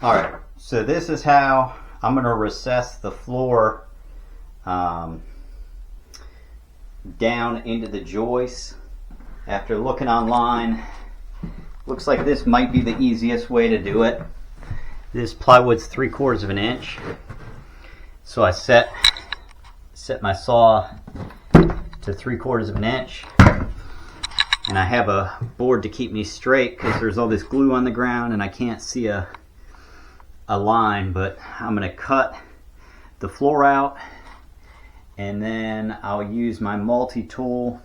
Alright, so this is how I'm going to recess the floor down into the joists. After looking online, looks like this might be the easiest way to do it. This plywood's 3/4 of an inch. So I set my saw to 3/4 of an inch. And I have a board to keep me straight because there's all this glue on the ground and I can't see a line, but I'm going to cut the floor out and then I'll use my multi-tool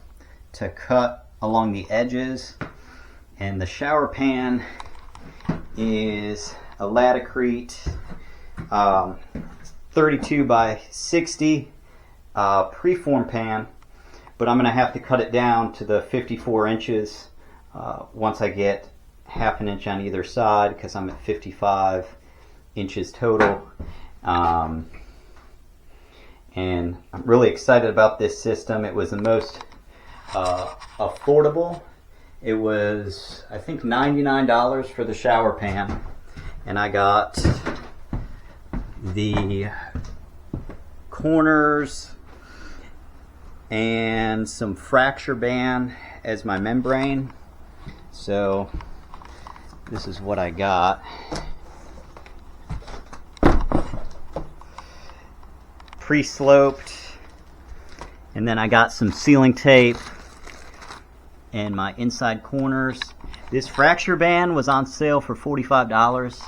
to cut along the edges. And the shower pan is a Latticrete 32 by 60 preform pan, but I'm going to have to cut it down to the 54 inches once I get 1/2 inch on either side because I'm at 55 inches total. And I'm really excited about this system. It was the most affordable. It was, I think, $99 for the shower pan, and I got the corners and some fracture band as my membrane. So this is what I got. Pre-sloped, and then I got some sealing tape and my inside corners. This fracture band was on sale for $45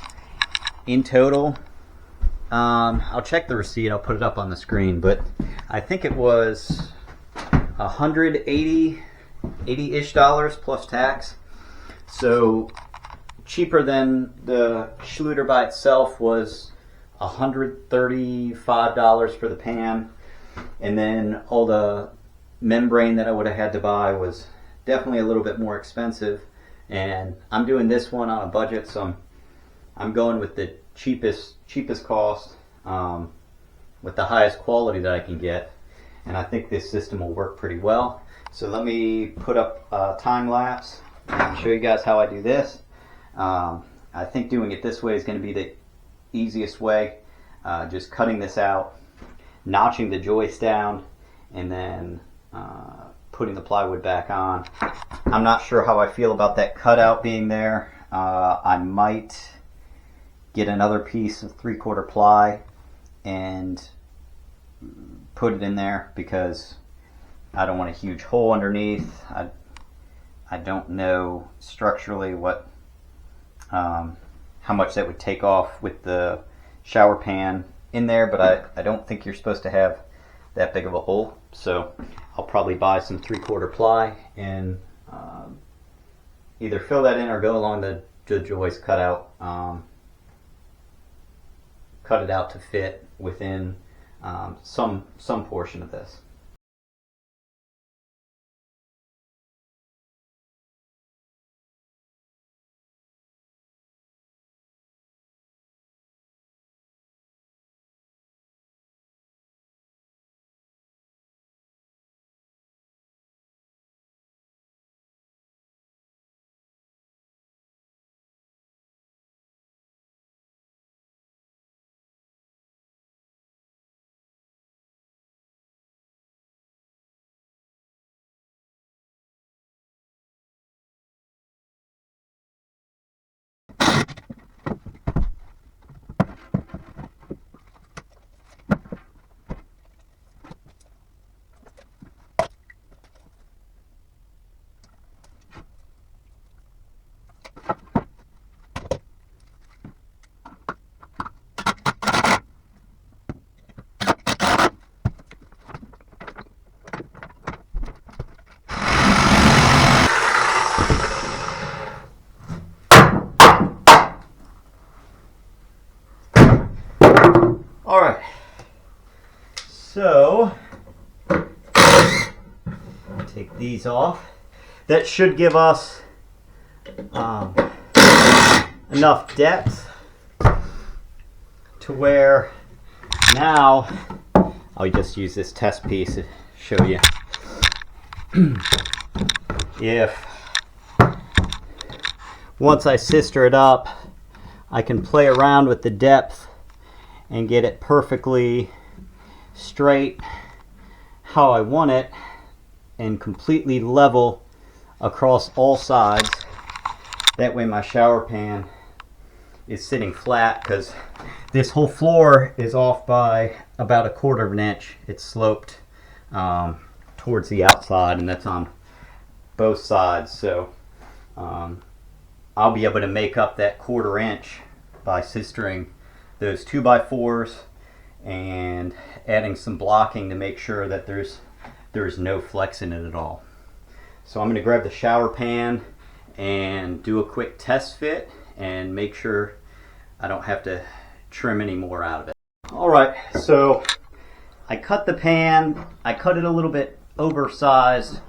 in total. I'll check the receipt, I'll put it up on the screen, but I think it was $180-ish plus tax. So cheaper than the Schluter by itself was $135 for the pan, and then all the membrane that I would have had to buy was definitely a little bit more expensive. And I'm doing this one on a budget, so I'm going with the cheapest cost with the highest quality that I can get, and I think this system will work pretty well. So let me put up a time lapse and show you guys how I do this. I think doing it this way is going to be the easiest way. Just cutting this out, notching the joist down, and then putting the plywood back on. I'm not sure how I feel about that cutout being there. I might get another piece of 3/4 ply and put it in there because I don't want a huge hole underneath. I don't know structurally what how much that would take off with the shower pan in there, but I don't think you're supposed to have that big of a hole. So I'll probably buy some 3/4 ply and either fill that in or go along the joist cutout. Cut it out to fit within some portion of this. All right, so take these off. That should give us enough depth to where now I'll just use this test piece to show you. If once I sister it up I can play around with the depth and get it perfectly straight how I want it and completely level across all sides. That way my shower pan is sitting flat, because this whole floor is off by about 1/4 of an inch. It's sloped towards the outside, and that's on both sides. So I'll be able to make up that 1/4 inch by sistering those 2x4s and adding some blocking to make sure that there's no flex in it at all. So I'm going to grab the shower pan and do a quick test fit and make sure I don't have to trim any more out of it. Alright, so I cut the pan. I cut it a little bit oversized,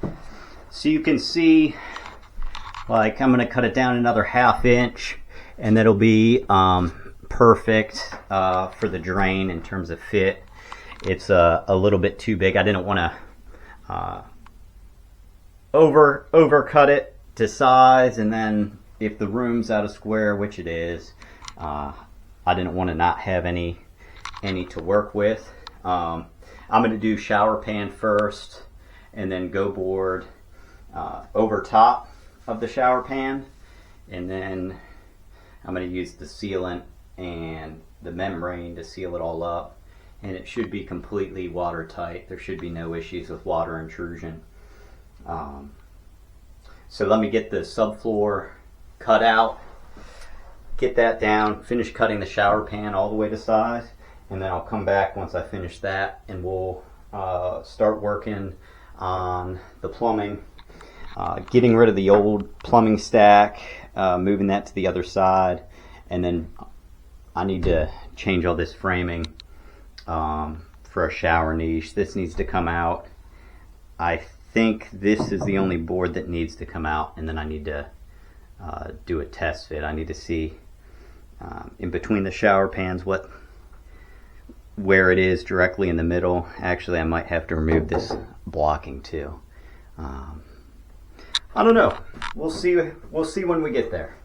so you can see, like, I'm going to cut it down another 1/2 inch, and that'll be perfect for the drain in terms of fit. It's a little bit too big. I didn't want to overcut it to size, and then if the room's out of square, which it is, I didn't want to not have any to work with. I'm going to do shower pan first, and then go board over top of the shower pan, and then I'm going to use the sealant and the membrane to seal it all up, and it should be completely watertight. There should be no issues with water intrusion. So let me get the subfloor cut out, get that down, finish cutting the shower pan all the way to size, and then I'll come back once I finish that, and we'll start working on the plumbing, getting rid of the old plumbing stack, moving that to the other side, and then I need to change all this framing for a shower niche. This needs to come out. I think this is the only board that needs to come out, and then I need to do a test fit. I need to see in between the shower pans where it is directly in the middle. Actually, I might have to remove this blocking too. I don't know. We'll see when we get there.